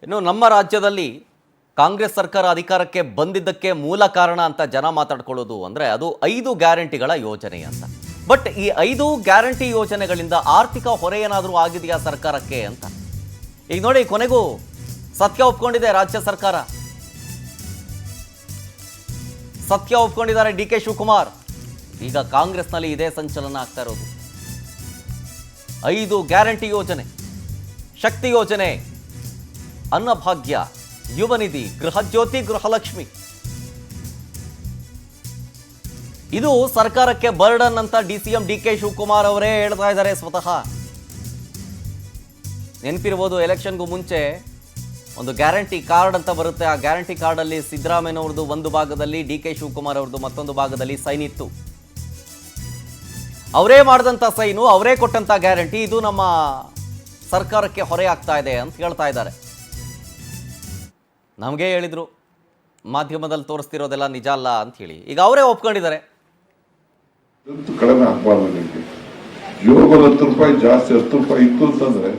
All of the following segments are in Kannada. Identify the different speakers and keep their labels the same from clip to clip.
Speaker 1: ಇನ್ನು ನಮ್ಮ ರಾಜ್ಯದಲ್ಲಿ ಕಾಂಗ್ರೆಸ್ ಸರ್ಕಾರ ಅಧಿಕಾರಕ್ಕೆ ಬಂದಿದ್ದಕ್ಕೆ ಮೂಲ ಕಾರಣ ಅಂತ ಜನ ಮಾತಾಡ್ಕೊಳ್ಳೋದು ಅಂದರೆ ಅದು 5 ಗ್ಯಾರಂಟಿಗಳ ಯೋಜನೆ ಅಂತ. ಬಟ್ ಈ 5 ಗ್ಯಾರಂಟಿ ಯೋಜನೆಗಳಿಂದ ಆರ್ಥಿಕ ಹೊರೆ ಏನಾದರೂ ಆಗಿದೆಯಾ ಸರ್ಕಾರಕ್ಕೆ ಅಂತ ಈಗ ನೋಡಿ, ಕೊನೆಗೂ ಸತ್ಯ ಒಪ್ಕೊಂಡಿದೆ ರಾಜ್ಯ ಸರ್ಕಾರ. ಸತ್ಯ ಒಪ್ಕೊಂಡಿದ್ದಾರೆ ಡಿ ಕೆ ಶಿವಕುಮಾರ್. ಈಗ ಕಾಂಗ್ರೆಸ್ನಲ್ಲಿ ಇದೇ ಸಂಚಲನ ಆಗ್ತಾ ಇರೋದು. 5 ಗ್ಯಾರಂಟಿ ಯೋಜನೆ, ಶಕ್ತಿ ಯೋಜನೆ, ಅನ್ನಭಾಗ್ಯ, ಯುವ ನಿಧಿ, ಗೃಹಜ್ಯೋತಿ, ಗೃಹಲಕ್ಷ್ಮಿ, ಇದು ಸರ್ಕಾರಕ್ಕೆ ಬರ್ಡನ್ ಅಂತ ಡಿಸಿಎಂ ಡಿ ಕೆ ಶಿವಕುಮಾರ್ ಅವರೇ ಹೇಳ್ತಾ ಇದ್ದಾರೆ ಸ್ವತಃ. ನೆನಪಿರ್ಬೋದು, ಎಲೆಕ್ಷನ್ಗೂ ಮುಂಚೆ ಒಂದು ಗ್ಯಾರಂಟಿ ಕಾರ್ಡ್ ಅಂತ ಬರುತ್ತೆ. ಆ ಗ್ಯಾರಂಟಿ ಕಾರ್ಡಲ್ಲಿ ಸಿದ್ದರಾಮಯ್ಯನವ್ರದ್ದು ಒಂದು ಭಾಗದಲ್ಲಿ, ಡಿ ಕೆ ಶಿವಕುಮಾರ್ ಅವ್ರದ್ದು ಮತ್ತೊಂದು ಭಾಗದಲ್ಲಿ ಸೈನ್ ಇತ್ತು. ಅವರೇ ಮಾಡಿದಂಥ ಸೈನು, ಅವರೇ ಕೊಟ್ಟಂಥ ಗ್ಯಾರಂಟಿ, ಇದು ನಮ್ಮ ಸರ್ಕಾರಕ್ಕೆ ಹೊರೆ ಆಗ್ತಾ ಇದೆ ಅಂತ ಹೇಳ್ತಾ ಇದ್ದಾರೆ. ನಮಗೆ ಹೇಳಿದ್ರು ಮಾಧ್ಯಮದಲ್ಲಿ ತೋರಿಸ್ತಿರೋದೆಲ್ಲ ನಿಜ ಅಲ್ಲ ಅಂತ ಹೇಳಿ. ಈಗ ಅವರೇ ಒಪ್ಕೊಂಡಿದ್ದಾರೆ.
Speaker 2: ಕಡಿಮೆ ಆಗ್ಬಾರ್ದು. ನಿಮಗೆ ಯೋಗ 10 ರೂಪಾಯಿ ಜಾಸ್ತಿ, 10 ರೂಪಾಯಿ ಇತ್ತು ಅಂತಂದ್ರೆ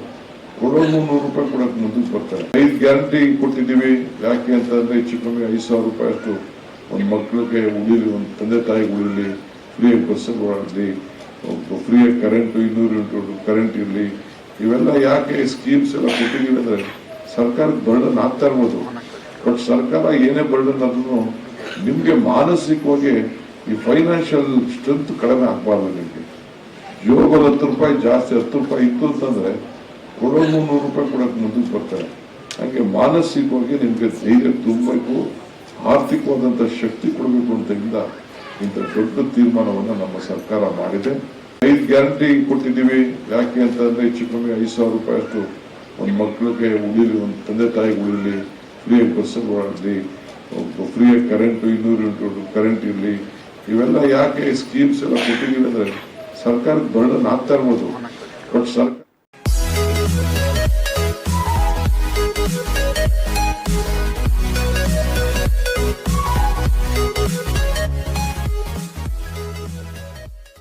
Speaker 2: ಕೊಡೋ 300 ರೂಪಾಯಿ ಕೊಡಕ್ಕೆ ಮುಂದಕ್ಕೆ ಬರ್ತಾರೆ. 5 ಗ್ಯಾರಂಟಿ ಕೊಟ್ಟಿದ್ದೀವಿ. ಯಾಕೆ ಅಂತಂದ್ರೆ ಹೆಚ್ಚು ಕಮ್ಮಿ 5,000 ರೂಪಾಯಿ ಅಷ್ಟು ಒಂದು ಮಕ್ಕಳಿಗೆ ಉಳಿಲಿ, ಒಂದು ತಂದೆ ತಾಯಿಗೆ ಉಳಿಲಿ, ಫ್ರೀಯಾಗಿ ಬಸ್ಸಲ್ಲಿ ಓಡಾಡಲಿ, ಫ್ರೀಯಾಗಿ ಕರೆಂಟ್ 200 ಯೂನಿಟ್ ಕರೆಂಟ್ ಇರಲಿ. ಇವೆಲ್ಲ ಯಾಕೆ ಸ್ಕೀಮ್ಸ್ ಎಲ್ಲ ಕೊಟ್ಟಿದ್ದೀವಿ ಅಂದ್ರೆ ಸರ್ಕಾರಕ್ಕೆ ಬರ್ಡನ್ ಆಗ್ತಾ ಇರ್ಬೋದು. ಬಟ್ ಸರ್ಕಾರ ಏನೇ ಬರ್ಡನ್ ಆದ್ರೂ ನಿಮ್ಗೆ ಮಾನಸಿಕವಾಗಿ ಈ ಫೈನಾನ್ಷಿಯಲ್ ಸ್ಟ್ರೆಂತ್ ಕಡಿಮೆ ಆಗ್ಬಾರ್ದು. ನಿಮಗೆ ಯೋಗ 10 ರೂಪಾಯಿ ಜಾಸ್ತಿ, 10 ರೂಪಾಯಿ ಇತ್ತು ಅಂತಂದ್ರೆ ಕೊಡೋ 300 ರೂಪಾಯಿ ಕೊಡಕ್ಕೆ ಮುಂದಕ್ಕೆ ಬರ್ತಾರೆ. ಹಂಗೆ ಮಾನಸಿಕವಾಗಿ ನಿಮ್ಗೆ ಧೈರ್ಯ ತುಂಬಬೇಕು, ಆರ್ಥಿಕವಾದಂತ ಶಕ್ತಿ ಕೊಡಬೇಕು ಅಂತ ಇಂಥ ದೊಡ್ಡ ತೀರ್ಮಾನವನ್ನ ನಮ್ಮ ಸರ್ಕಾರ ಮಾಡಿದೆ. 5 ಗ್ಯಾರಂಟಿ ಕೊಟ್ಟಿದ್ದೀವಿ. ಯಾಕೆ ಅಂತಂದ್ರೆ ಹೆಚ್ಚು ಕಮ್ಮಿ 5,000 ರೂಪಾಯಿ ಅಷ್ಟು ಒಂದು ಮಕ್ಕಳಿಗೆ ಉಳಿಲಿ, ಒಂದು ತಂದೆ ತಾಯಿಗೆ ಉಳಿಲಿ, ಫ್ರೀಯಾಗಿ ಬಸ್ಸಲ್ಲಿ ಓಡಾಡಲಿ, ಫ್ರೀಯಾಗಿ ಕರೆಂಟ್ 200 ಯೂನಿಟ್ ಕರೆಂಟ್ ಇರಲಿ. ಇವೆಲ್ಲ ಯಾಕೆ ಸ್ಕೀಮ್ಸ್ ಎಲ್ಲ ಕೊಟ್ಟಿದ್ದೀವಿ ಅಂದ್ರೆ ಸರ್ಕಾರಕ್ಕೆ ಬರ್ಡನ್ ಆಗ್ತಾ ಇರ್ಬೋದು. ಬಟ್